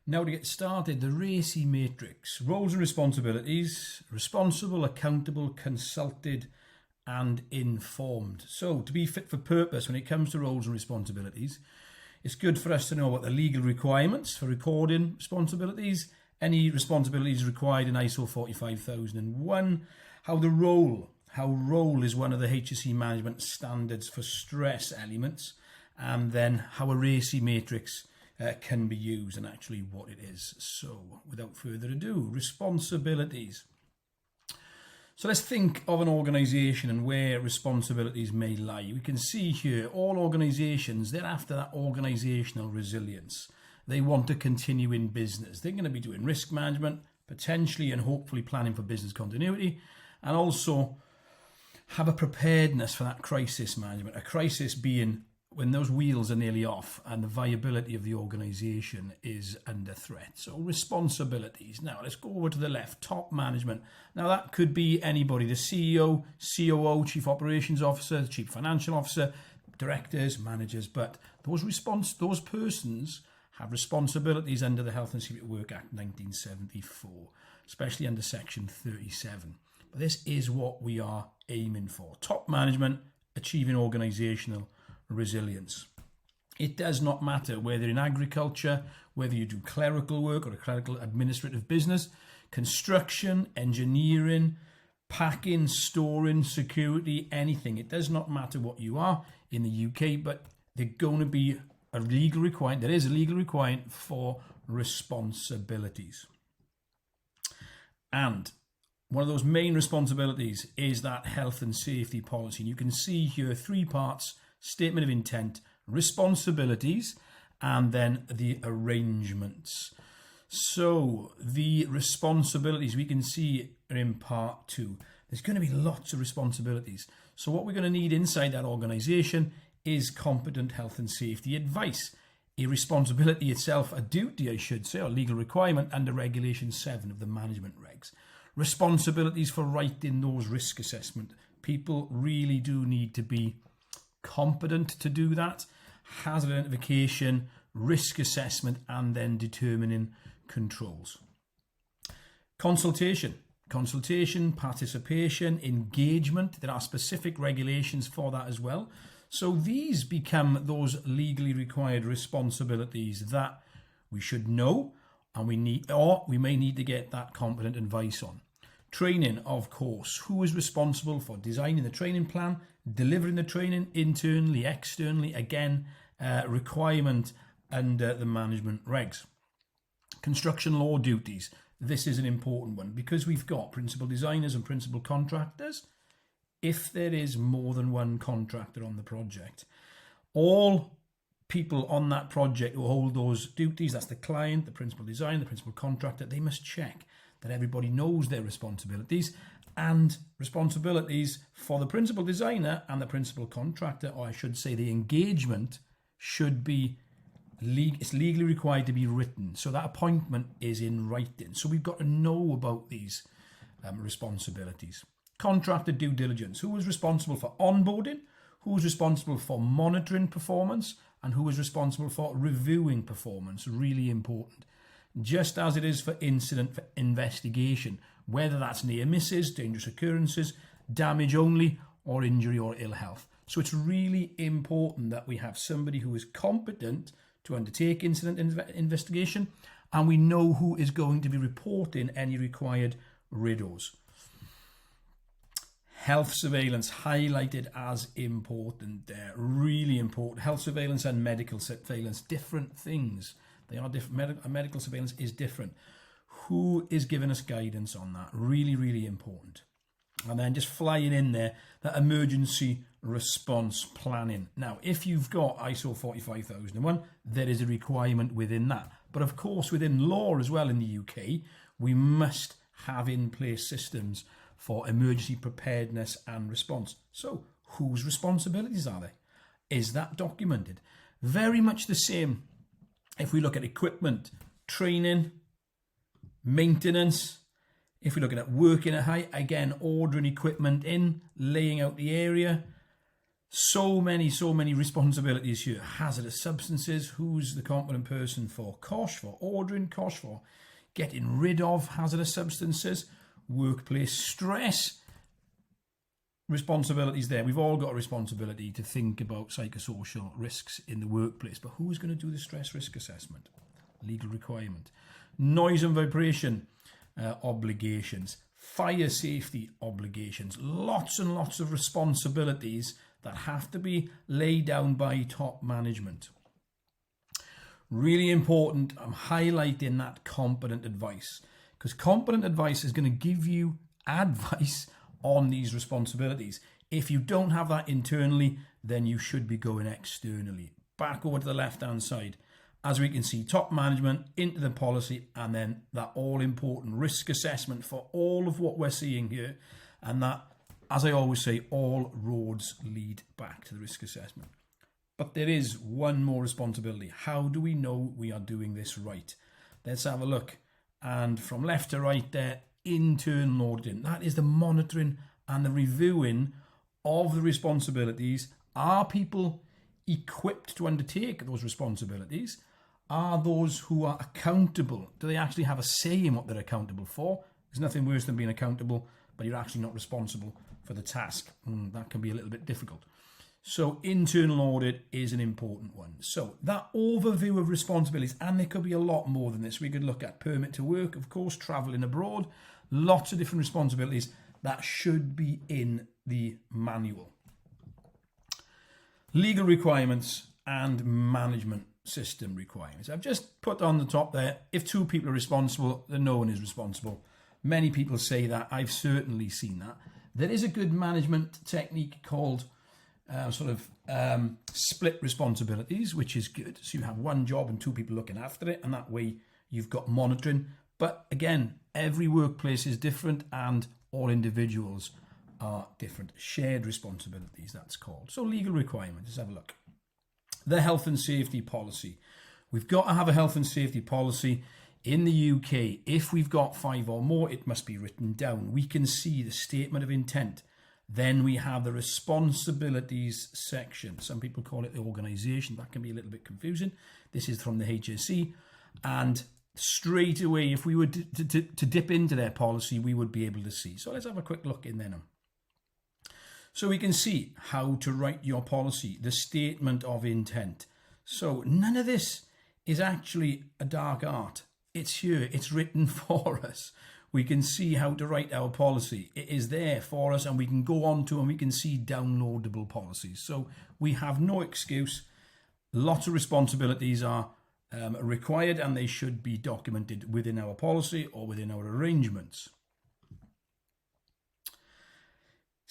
Now to get started, the RACI matrix: roles and responsibilities, responsible, accountable, consulted and informed. So to be fit for purpose when it comes to roles and responsibilities, it's good for us to know what the legal requirements for recording responsibilities, any responsibilities required in ISO 45001, how role is one of the HSE management standards for stress elements, and then how a RACI matrix can be used and actually what it is. So without further ado, responsibilities. So let's think of an organisation and where responsibilities may lie. We can see here all organisations, they're after that organisational resilience. They want to continue in business. They're going to be doing risk management, potentially and hopefully planning for business continuity, and also have a preparedness for that crisis management. A crisis being when those wheels are nearly off and the viability of the organisation is under threat. So responsibilities. Now let's go over to the left, top management. Now that could be anybody, the CEO, COO, Chief Operations Officer, the Chief Financial Officer, directors, managers, but those persons have responsibilities under the Health and Safety at Work Act 1974, especially under Section 37. But this is what we are aiming for. Top management, achieving organisational resilience. It does not matter whether in agriculture, whether you do clerical work or a clerical administrative business, construction, engineering, packing, storing, security, anything. It does not matter what you are in the UK, but there's going to be a legal requirement. There is a legal requirement for responsibilities. And one of those main responsibilities is that health and safety policy. And you can see here 3 parts: statement of intent, responsibilities, and then the arrangements. So the responsibilities we can see are in part 2. There's going to be lots of responsibilities. So what we're going to need inside that organisation is competent health and safety advice. A responsibility itself, a duty I should say, or legal requirement under Regulation 7 of the management regs. Responsibilities for writing those risk assessment. People really do need to be competent to do that. Hazard identification, risk assessment, and then determining controls. Consultation, participation, engagement. There are specific regulations for that as well. So these become those legally required responsibilities that we should know, and we may need to get that competent advice on. Training, of course. Who is responsible for designing the training plan, delivering the training internally, externally? Again, requirement under the management regs. Construction law duties. This is an important one because we've got principal designers and principal contractors. If there is more than one contractor on the project, all people on that project who hold those duties, that's the client, the principal designer, the principal contractor, they must check that everybody knows their responsibilities, and responsibilities for the principal designer and the principal contractor, or I should say the engagement, should be it's legally required to be written. So that appointment is in writing. So we've got to know about these responsibilities. Contractor due diligence. Who is responsible for onboarding? Who is responsible for monitoring performance? And who is responsible for reviewing performance? Really important. Just as it is for incident for investigation, whether that's near misses, dangerous occurrences, damage only, or injury or ill health. So it's really important that we have somebody who is competent to undertake incident investigation, and we know who is going to be reporting any required RIDOs. Health surveillance highlighted as important there, really important. Health surveillance and medical surveillance, different things. They are different. Medical surveillance is different. Who is giving us guidance on that? Really, really important. And then just flying in there, that emergency response planning. Now, if you've got ISO 45001, there is a requirement within that. But of course, within law as well in the UK, we must have in place systems for emergency preparedness and response. So whose responsibilities are they? Is that documented? Very much the same if we look at equipment, training, maintenance. If we're looking at working at height, again, ordering equipment in, laying out the area, So many responsibilities here. Hazardous substances, who's the competent person for COSH, for ordering COSH, for getting rid of hazardous substances, workplace stress, responsibilities there. We've all got a responsibility to think about psychosocial risks in the workplace, but who's going to do the stress risk assessment? Legal requirement. Noise and vibration obligations, fire safety obligations, lots and lots of responsibilities that have to be laid down by top management. Really important, I'm highlighting that competent advice, because competent advice is going to give you advice on these responsibilities. If you don't have that internally, then you should be going externally. Back over to the left-hand side. As we can see, top management into the policy, and then that all-important risk assessment for all of what we're seeing here. And that, as I always say, all roads lead back to the risk assessment. But there is one more responsibility. How do we know we are doing this right? Let's have a look. And from left to right there, internal auditing. That is the monitoring and the reviewing of the responsibilities. Are people equipped to undertake those responsibilities? Are those who are accountable, do they actually have a say in what they're accountable for? There's nothing worse than being accountable, but you're actually not responsible for the task. That can be a little bit difficult. So internal audit is an important one. So that overview of responsibilities, and there could be a lot more than this. We could look at permit to work, of course, travelling abroad, lots of different responsibilities that should be in the manual. Legal requirements and management system requirements. I've just put on the top there, if two people are responsible, then no one is responsible. Many people say that. I've certainly seen that. There is a good management technique called split responsibilities, which is good. So you have one job and two people looking after it, and that way you've got monitoring. But again, every workplace is different and all individuals are different. Shared responsibilities, that's called. So legal requirements, let's have a look. The health and safety policy. We've got to have a health and safety policy in the UK. If we've got 5 or more, it must be written down. We can see the statement of intent. Then we have the responsibilities section. Some people call it the organisation. That can be a little bit confusing. This is from the HSE. And straight away, if we were to dip into their policy, we would be able to see. So let's have a quick look in there now. So we can see how to write your policy, the statement of intent. So none of this is actually a dark art. It's here, it's written for us. We can see how to write our policy. It is there for us, and we can go on to and we can see downloadable policies. So we have no excuse. Lots of responsibilities are required, and they should be documented within our policy or within our arrangements.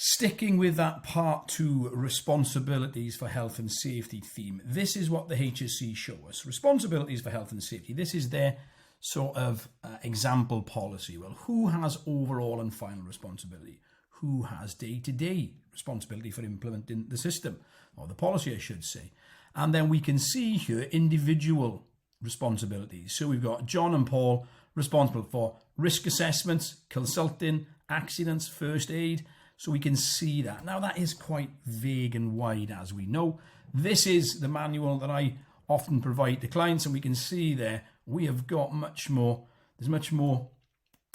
Sticking with that part 2, responsibilities for health and safety theme. This is what the HSE show us. Responsibilities for health and safety. This is their sort of example policy. Well, who has overall and final responsibility? Who has day-to-day responsibility for implementing the system, or the policy, I should say. And then we can see here individual responsibilities. So we've got John and Paul responsible for risk assessments, consulting, accidents, first aid. So we can see that. Now that is quite vague and wide, as we know. This is the manual that I often provide to clients, and we can see there we have got much more. There's much more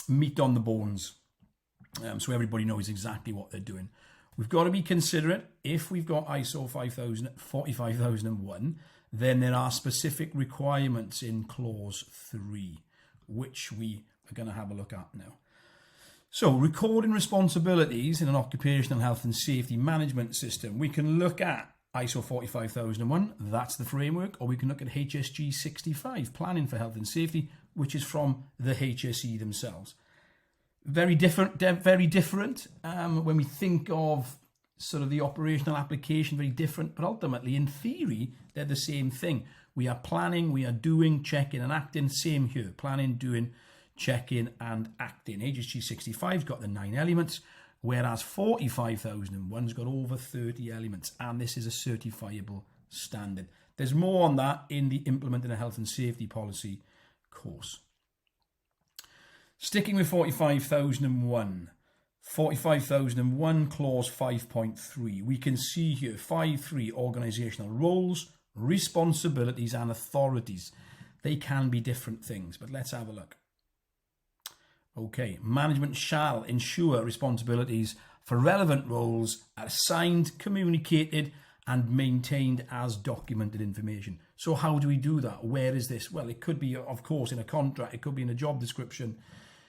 meat on the bones, so everybody knows exactly what they're doing. We've got to be considerate. If we've got ISO 45001, then there are specific requirements in clause 3, which we are going to have a look at now. So recording responsibilities in an occupational health and safety management system, we can look at ISO 45001, that's the framework, or we can look at HSG 65, Planning for Health and Safety, which is from the HSE themselves. Very different when we think of sort of the operational application, very different, but ultimately in theory, they're the same thing. We are planning, we are doing, checking and acting, same here, planning, doing, checking and acting. HSG 65's got the 9 elements, whereas 45001's got over 30 elements, and this is a certifiable standard. There's more on that in the Implementing a Health and Safety Policy course. Sticking with 45001, 45,001 clause 5.3. We can see here 5.3 organisational roles, responsibilities and authorities. They can be different things, but let's have a look. Okay, management shall ensure responsibilities for relevant roles are assigned, communicated and maintained as documented information. So how do we do that? Where is this? Well, it could be, of course, in a contract. It could be in a job description.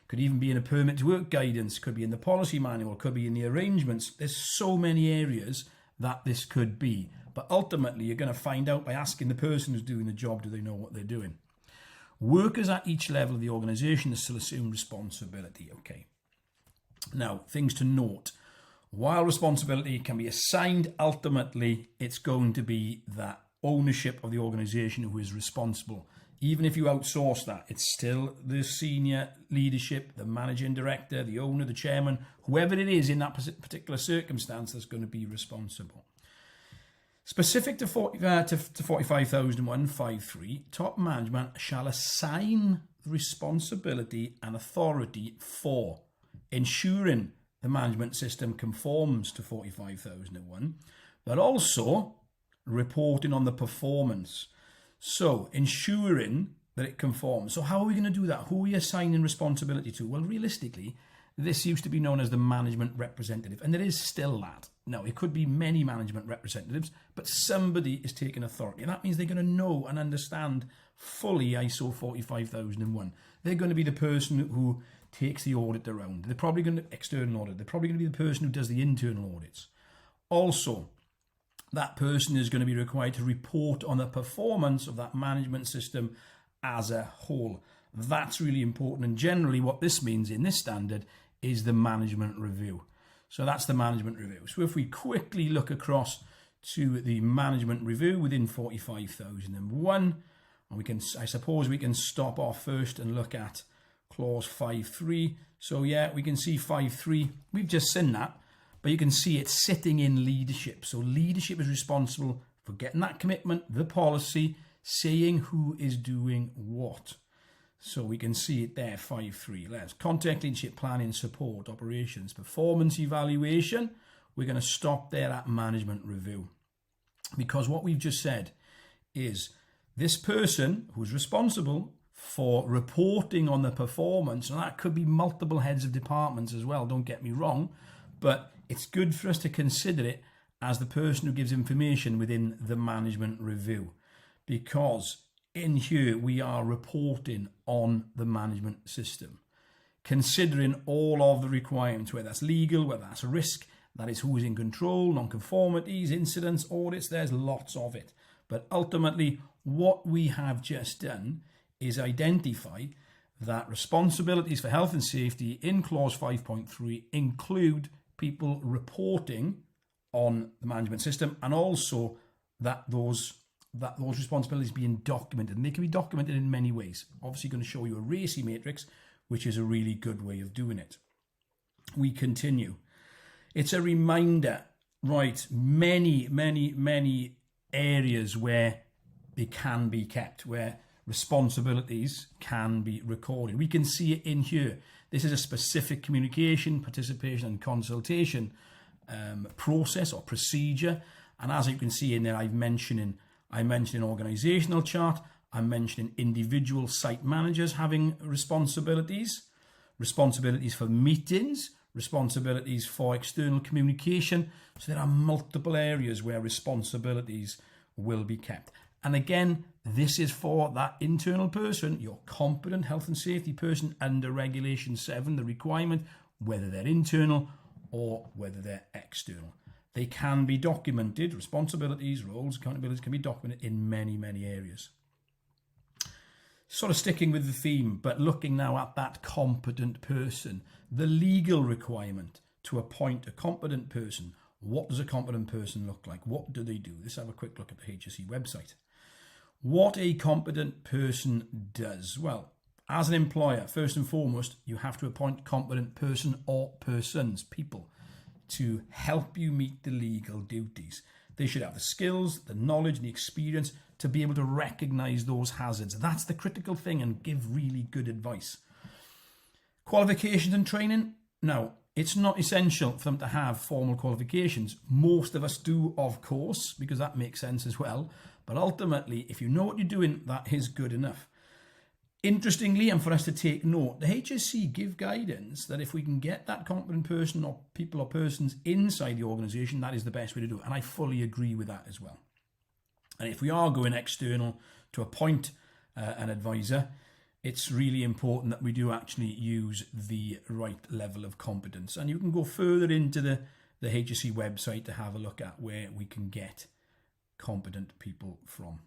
Could even be in a permit to work guidance. Could be in the policy manual. Could be in the arrangements. There's so many areas that this could be. But ultimately, you're going to find out by asking the person who's doing the job, do they know what they're doing? Workers at each level of the organisation still assume responsibility. Okay. Now, things to note. While responsibility can be assigned, ultimately, it's going to be that ownership of the organisation who is responsible. Even if you outsource that, it's still the senior leadership, the managing director, the owner, the chairman, whoever it is in that particular circumstance that's going to be responsible. Specific to 45,153, top management shall assign responsibility and authority for ensuring the management system conforms to 45,001, but also reporting on the performance. So ensuring that it conforms. So how are we going to do that? Who are we assigning responsibility to? Well, realistically, this used to be known as the management representative, and there is still that. Now, it could be many management representatives, but somebody is taking authority, and that means they're going to know and understand fully ISO 45001. They're going to be the person who takes the audit around. They're probably going to external audit. They're probably going to be the person who does the internal audits. Also, that person is going to be required to report on the performance of that management system as a whole. That's really important. And generally what this means in this standard is the management review. So that's the management review. So if we quickly look across to the management review within 45,001, and we can, I suppose we can stop off first and look at clause 5.3. So yeah, we can see 5.3. We've just seen that. But you can see it's sitting in leadership. So leadership is responsible for getting that commitment, the policy, saying who is doing what. So we can see it there, 5.3. Let's contact leadership, planning, support, operations, performance evaluation. We're going to stop there at management review. Because what we've just said is this person who's responsible for reporting on the performance, and that could be multiple heads of departments as well, don't get me wrong, but it's good for us to consider it as the person who gives information within the management review, because in here we are reporting on the management system, considering all of the requirements, whether that's legal, whether that's a risk, that is who is in control, non-conformities, incidents, audits, there's lots of it. But ultimately, what we have just done is identify that responsibilities for health and safety in clause 5.3 include people reporting on the management system, and also that those responsibilities being documented. And they can be documented in many ways. Obviously going to show you a RACI matrix, which is a really good way of doing it. We continue. It's a reminder, right, many areas where they can be kept, where responsibilities can be recorded. We can see it in here. This is a specific communication, participation and consultation process or procedure. And as you can see in there, I mentioned organizational chart. I'm mentioning individual site managers having responsibilities for meetings, responsibilities for external communication. So there are multiple areas where responsibilities will be kept. And again, this is for that internal person, your competent health and safety person under Regulation 7, the requirement, whether they're internal or whether they're external. They can be documented, responsibilities, roles, accountabilities can be documented in many areas. Sort of sticking with the theme, but looking now at that competent person, the legal requirement to appoint a competent person. What does a competent person look like? What do they do? Let's have a quick look at the HSE website. What a competent person does. Well, as an employer, first and foremost, you have to appoint competent person or persons, people, to help you meet the legal duties. They should have the skills, the knowledge, and the experience to be able to recognize those hazards. That's the critical thing, and give really good advice. Qualifications and training. Now, It's not essential for them to have formal qualifications. Most of us do, of course, because that makes sense as well. But ultimately, if you know what you're doing, that is good enough. Interestingly, and for us to take note, the HSC give guidance that if we can get that competent person or people or persons inside the organisation, that is the best way to do it. And I fully agree with that as well. And if we are going external to appoint an advisor, it's really important that we do actually use the right level of competence. And you can go further into the HSC website to have a look at where we can get competent people from.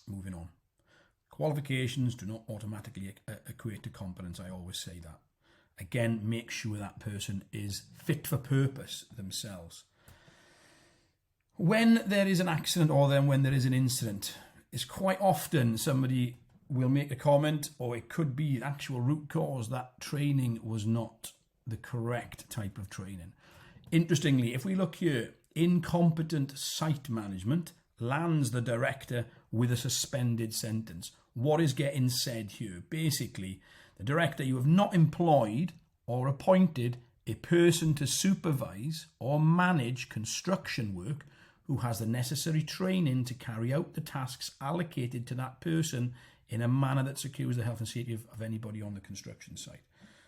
Moving on. Qualifications do not automatically equate to competence. I always say that. Again, make sure that person is fit for purpose themselves. When there is an accident or then when there is an incident, it's quite often somebody will make a comment, or it could be the actual root cause that training was not the correct type of training. Interestingly, if we look here, incompetent site management lands the director with a suspended sentence. What is getting said here? Basically, the director, you have not employed or appointed a person to supervise or manage construction work who has the necessary training to carry out the tasks allocated to that person in a manner that secures the health and safety of anybody on the construction site.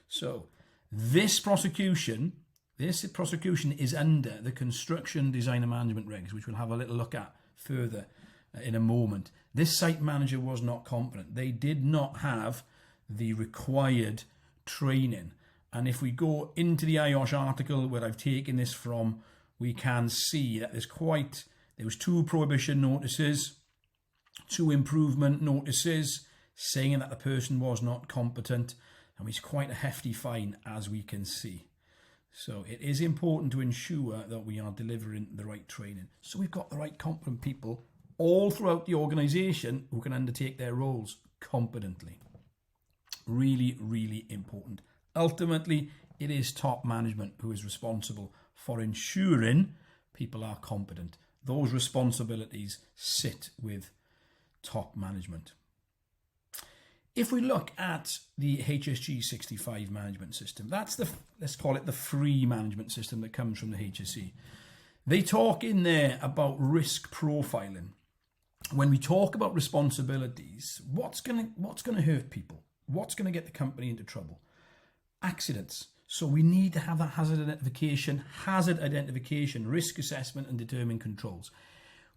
So this prosecution is under the Construction Design and Management Regs, which we'll have a little look at further in a moment. This site manager was not competent. They did not have the required training. And if we go into the IOSH article where I've taken this from, we can see that there was 2 prohibition notices, 2 improvement notices saying that the person was not competent, and it's quite a hefty fine, as we can see. So it is important to ensure that we are delivering the right training. So we've got the right competent people all throughout the organisation who can undertake their roles competently. Really, really important. Ultimately, it is top management who is responsible for ensuring people are competent. Those responsibilities sit with top management. If we look at the HSG 65 management system, that's let's call it the free management system that comes from the HSC. They talk in there about risk profiling. When we talk about responsibilities, what's going to hurt people? What's going to get the company into trouble? Accidents. So we need to have that hazard identification, risk assessment, and determine controls.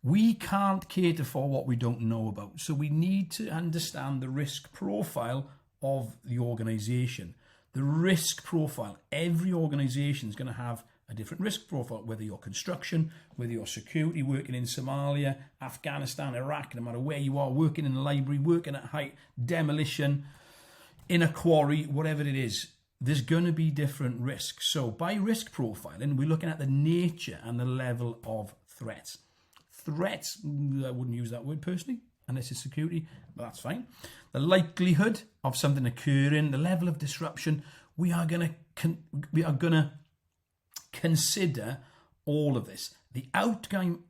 We can't cater for what we don't know about. So we need to understand the risk profile of the organisation. The risk profile. Every organisation is going to have a different risk profile, whether you're construction, whether you're security, working in Somalia, Afghanistan, Iraq, no matter where you are, working in a library, working at height, demolition, in a quarry, whatever it is. There's going to be different risks. So by risk profiling, we're looking at the nature and the level of threats. Threats, I wouldn't use that word personally, unless it's security, but that's fine. The likelihood of something occurring, the level of disruption, we are going to consider all of this. The outcome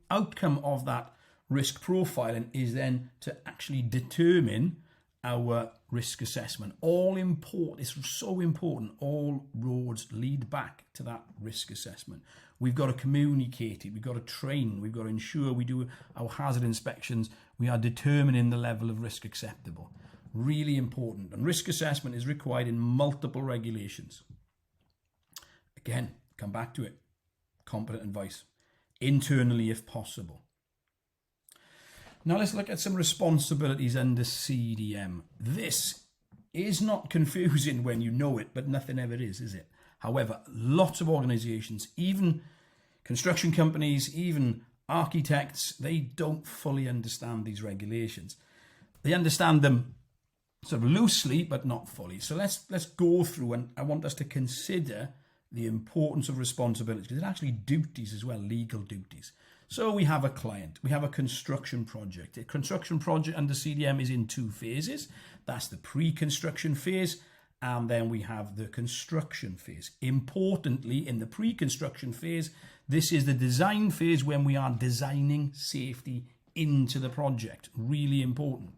of that risk profiling is then to actually determine our risk assessment. It's so important. All roads lead back to that risk assessment. We've got to communicate it. We've got to train. We've got to ensure we do our hazard inspections. We are determining the level of risk acceptable. Really important. And risk assessment is required in multiple regulations. Again, come back to it. Competent advice. Internally if possible. Now let's look at some responsibilities under CDM. This is not confusing when you know it, but nothing ever is it? However, lots of organisations, even construction companies, even architects, they don't fully understand these regulations. They understand them sort of loosely, but not fully. So let's go through, and I want us to consider the importance of responsibilities, because they're actually duties as well, legal duties. So we have a client, we have a construction project. A construction project under CDM is in 2 phases. That's the pre-construction phase, and then we have the construction phase. Importantly, in the pre-construction phase, this is the design phase when we are designing safety into the project. Really important.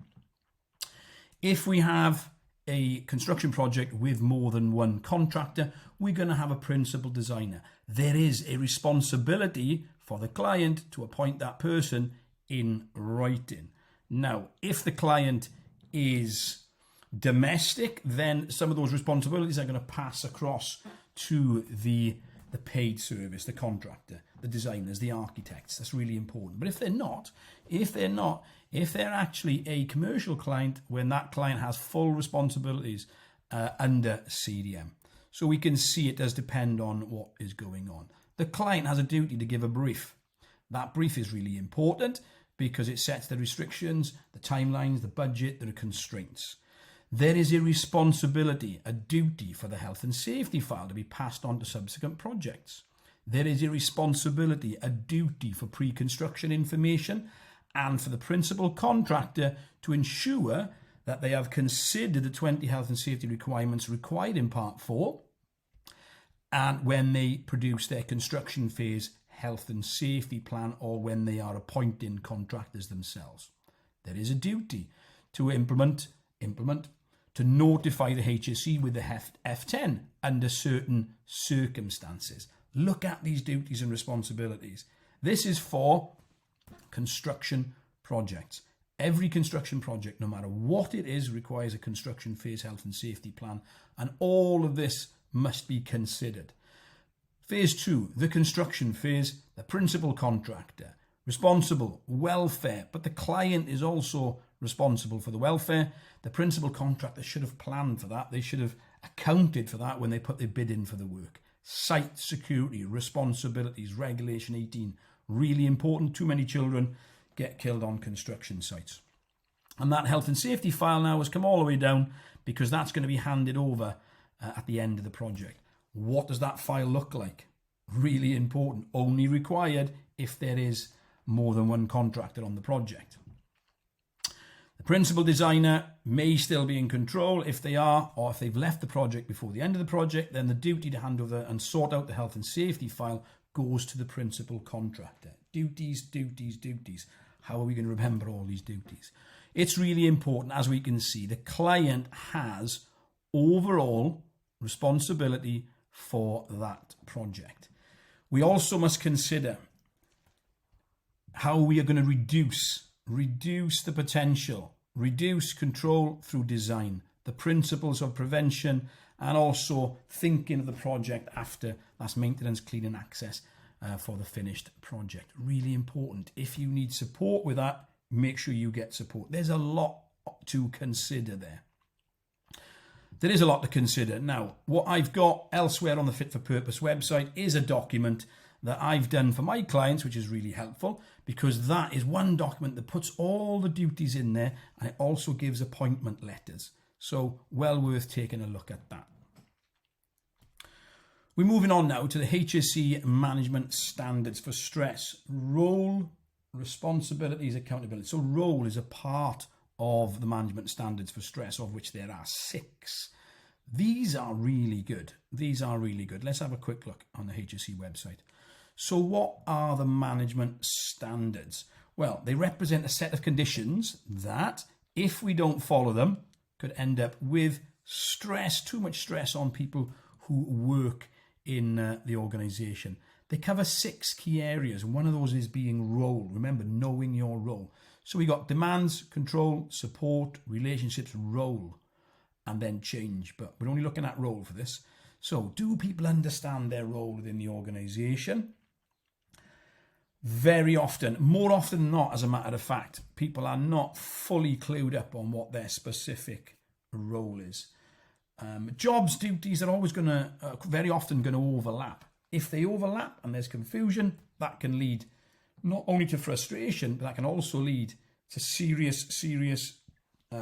If we have a construction project with more than one contractor, we're going to have a principal designer. There is a responsibility for the client to appoint that person in writing. Now, if the client is domestic, then some of those responsibilities are going to pass across to the paid service, the contractor, the designers, the architects. That's really important. But if they're actually a commercial client, when that client has full responsibilities under CDM. So we can see it does depend on what is going on. The client has a duty to give a brief. That brief is really important because it sets the restrictions, the timelines, the budget, the constraints. There is a responsibility, a duty for the health and safety file to be passed on to subsequent projects. There is a responsibility, a duty for pre-construction information and for the principal contractor to ensure that they have considered the 20 health and safety requirements required in Part 4 and when they produce their construction phase health and safety plan or when they are appointing contractors themselves. There is a duty to implement, to notify the HSE with the F10 under certain circumstances. Look at these duties and responsibilities. This is for construction projects. Every construction project, no matter what it is, requires a construction phase health and safety plan, and all of this must be considered. Phase 2, the construction phase, the principal contractor, responsible, welfare, but the client is also responsible for the welfare. The principal contractor should have planned for that. They should have accounted for that when they put their bid in for the work. Site security, responsibilities, Regulation 18, really important. Too many children get killed on construction sites. And that health and safety file now has come all the way down because that's going to be handed over at the end of the project. What does that file look like? Really important. Only required if there is more than one contractor on the project. The principal designer may still be in control. If they are, or if they've left the project before the end of the project, then the duty to hand over and sort out the health and safety file goes to the principal contractor. Duties, duties, duties. How are we going to remember all these duties? It's really important, as we can see, the client has overall responsibility for that project. We also must consider how we are going to reduce the potential, reduce control through design, the principles of prevention, and also thinking of the project after that's maintenance, cleaning, access for the finished project. Really important. If you need support with that, make sure you get support. There's a lot to consider there. There is a lot to consider. Now, what I've got elsewhere on the Fit for Purpose website is a document that I've done for my clients, which is really helpful because that is one document that puts all the duties in there and it also gives appointment letters. So well worth taking a look at that. We're moving on now to the HSE management standards for stress. Role, responsibilities, accountability. So role is a part of the management standards for stress, of which there are 6. These are really good. Let's have a quick look on the HSE website. So what are the management standards? Well, they represent a set of conditions that, if we don't follow them, could end up with stress, too much stress on people who work in the organisation. They cover 6 key areas. One of those is being role. Remember, knowing your role. So we got demands, control, support, relationships, role, and then change. But we're only looking at role for this. So do people understand their role within the organisation? Very often, more often than not, as a matter of fact, people are not fully clued up on what their specific role is. Jobs, duties are always very often going to overlap. If they overlap and there's confusion, that can lead not only to frustration, but that can also lead to serious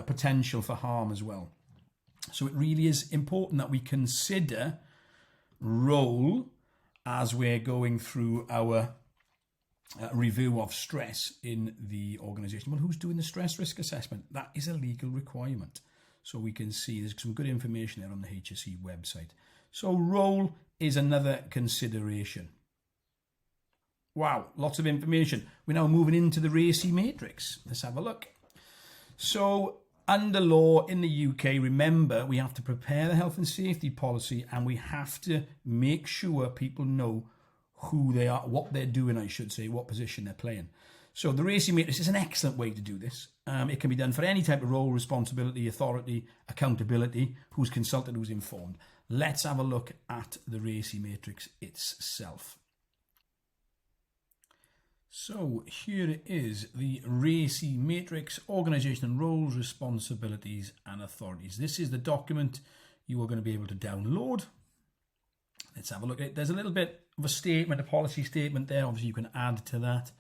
potential for harm as well. So it really is important that we consider role as we're going through our review of stress in the organisation. Well, who's doing the stress risk assessment? That is a legal requirement. So we can see there's some good information there on the HSE website. So role is another consideration. Wow, lots of information. We're now moving into the RACI matrix. Let's have a look. So under law in the UK, remember, we have to prepare the health and safety policy, and we have to make sure people know who they are, what they're doing, I should say, what position they're playing. So the RACI matrix is an excellent way to do this. It can be done for any type of role, responsibility, authority, accountability, who's consulted, who's informed. Let's have a look at the RACI matrix itself. So here it is, the RACI matrix, organisation and roles, responsibilities and authorities. This is the document you are going to be able to download. Let's have a look at it. There's a little bit of a statement, a policy statement there. Obviously you can add to that.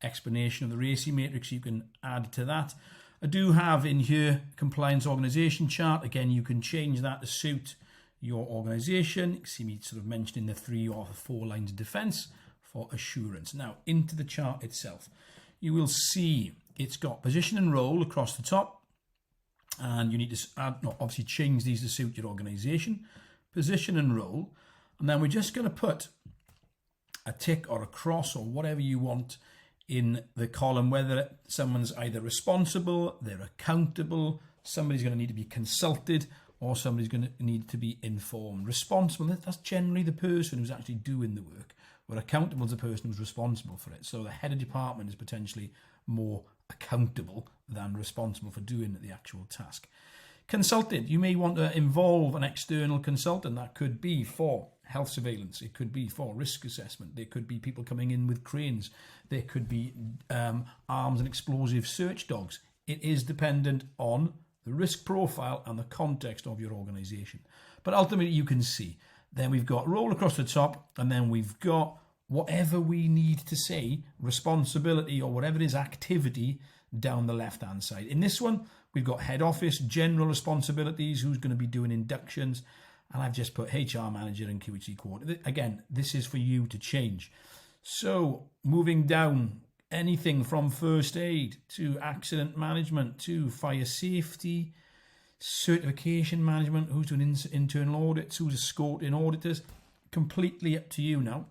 Explanation of the RACI matrix, you can add to that. I do have in here compliance organisation chart. Again, you can change that to suit your organisation. You can see me sort of mentioning the 3 or 4 lines of defence for assurance. Now, into the chart itself, you will see it's got position and role across the top, and you need to obviously change these to suit your organisation. Position and role, and then we're just going to put a tick or a cross or whatever you want in the column, whether someone's either responsible, they're accountable, somebody's going to need to be consulted, or somebody's going to need to be informed. Responsible, that's generally the person who's actually doing the work, where accountable is the person who's responsible for it. So the head of department is potentially more accountable than responsible for doing the actual task. Consulted, you may want to involve an external consultant. That could be for health surveillance, it could be for risk assessment, there could be people coming in with cranes, there could be arms and explosive search dogs. It is dependent on the risk profile and the context of your organisation. But ultimately you can see, then we've got role across the top, and then we've got whatever we need to say, responsibility or whatever it is, activity, down the left hand side. In this one, we've got head office, general responsibilities, who's going to be doing inductions, and I've just put HR manager and QHC coordinator. Again, this is for you to change. So moving down, anything from first aid to accident management to fire safety, certification management, who's doing internal audits, who's escorting auditors, completely up to you now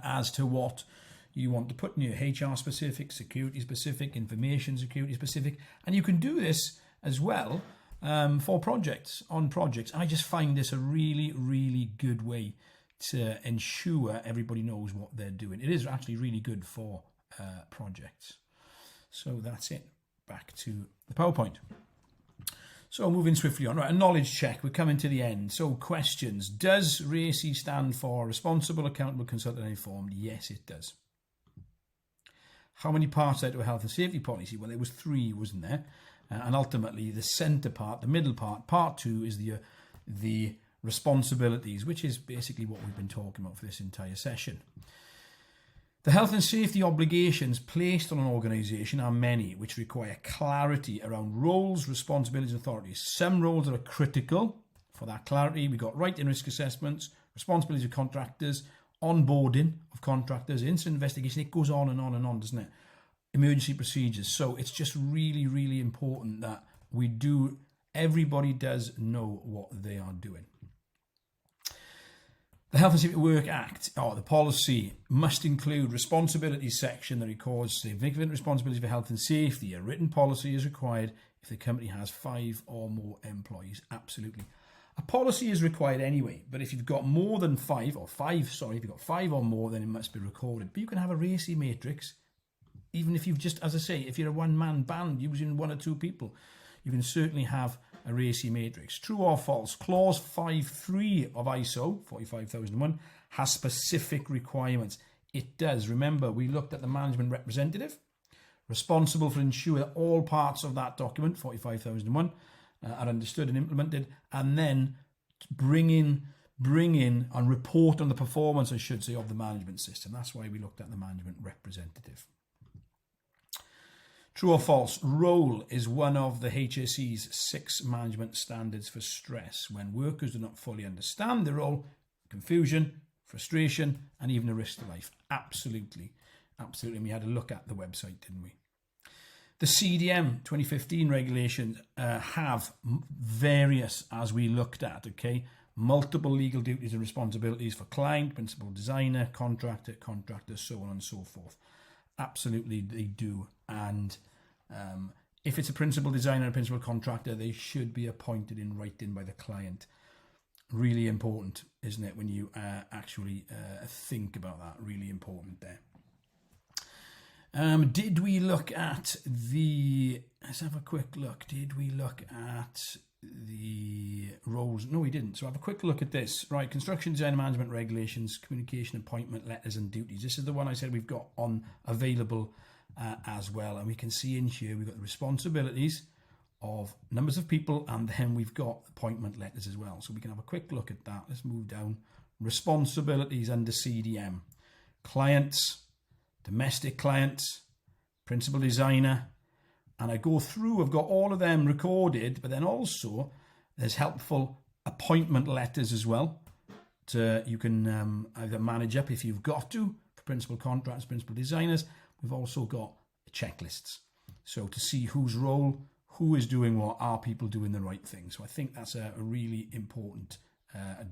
as to what you want to put in your HR specific, security specific, information security specific, and you can do this as well for projects, on projects. I just find this a really, really good way to ensure everybody knows what they're doing. It is actually really good for projects. So that's it. Back to the PowerPoint. So moving swiftly on. Right, a knowledge check. We're coming to the end. So questions. Does RACI stand for Responsible, Accountable, Consultant and Informed? Yes, it does. How many parts are to a health and safety policy? Well, there was 3, wasn't there? And ultimately, the centre part, the middle part 2 is the responsibilities, which is basically what we've been talking about for this entire session. The health and safety obligations placed on an organisation are many, which require clarity around roles, responsibilities, and authorities. Some roles are critical for that clarity. We've got right in risk assessments, responsibilities of contractors, onboarding of contractors, incident investigation. It goes on and on and on, doesn't it? Emergency procedures. So it's just really, really important that everybody does know what they are doing. The Health and Safety at Work Act, or the policy, must include responsibilities section that records significant responsibility for health and safety. A written policy is required if the company has 5 or more employees. Absolutely. A policy is required anyway, but if you've got more than 5, if you've got 5 or more, then it must be recorded. But you can have a RACI matrix, even if you've just, as I say, if you're a one-man band using 1 or 2 people, you can certainly have a RACI matrix. True or false? Clause 5.3 of ISO 45001 has specific requirements. It does. Remember, we looked at the management representative, responsible for ensuring that all parts of that document, 45001, are understood and implemented, and then bring in and report on the performance, I should say, of the management system. That's why we looked at the management representative. True or false? Role is one of the HSE's 6 management standards for stress. When workers do not fully understand their role, confusion, frustration, and even a risk to life. Absolutely. Absolutely. And we had a look at the website, didn't we? The CDM 2015 regulations have various, as we looked at, okay, multiple legal duties and responsibilities for client, principal designer, contractor, so on and so forth. Absolutely, they do. And If it's a principal designer and a principal contractor, they should be appointed in writing by the client. Really important, isn't it, when you actually think about that? Really important there. Did we look at let's have a quick look. Did we look at the roles? No, we didn't. So have a quick look at this. Right, construction design and management regulations, communication, appointment letters and duties. This is the one I said we've got on available as well. And we can see in here, we've got the responsibilities of numbers of people, and then we've got appointment letters as well. So we can have a quick look at that. Let's move down. Responsibilities under CDM. Clients, domestic clients, principal designer, and I go through, I've got all of them recorded, but then also there's helpful appointment letters as well. You can either manage up if you've got to, for principal contractors, principal designers. We've also got checklists. So to see whose role, who is doing what, are people doing the right thing? So I think that's a really important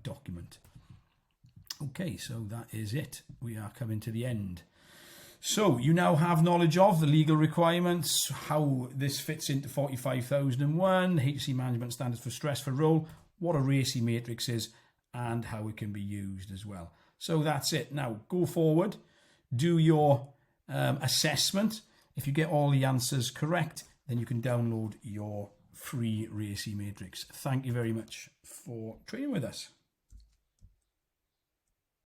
document. Okay, so that is it. We are coming to the end. So you now have knowledge of the legal requirements, how this fits into 45001, HC management standards for stress for role, what a RACI matrix is, and how it can be used as well. So that's it. Now go forward, do your assessment. If you get all the answers correct, then you can download your free RACI matrix. Thank you very much for training with us.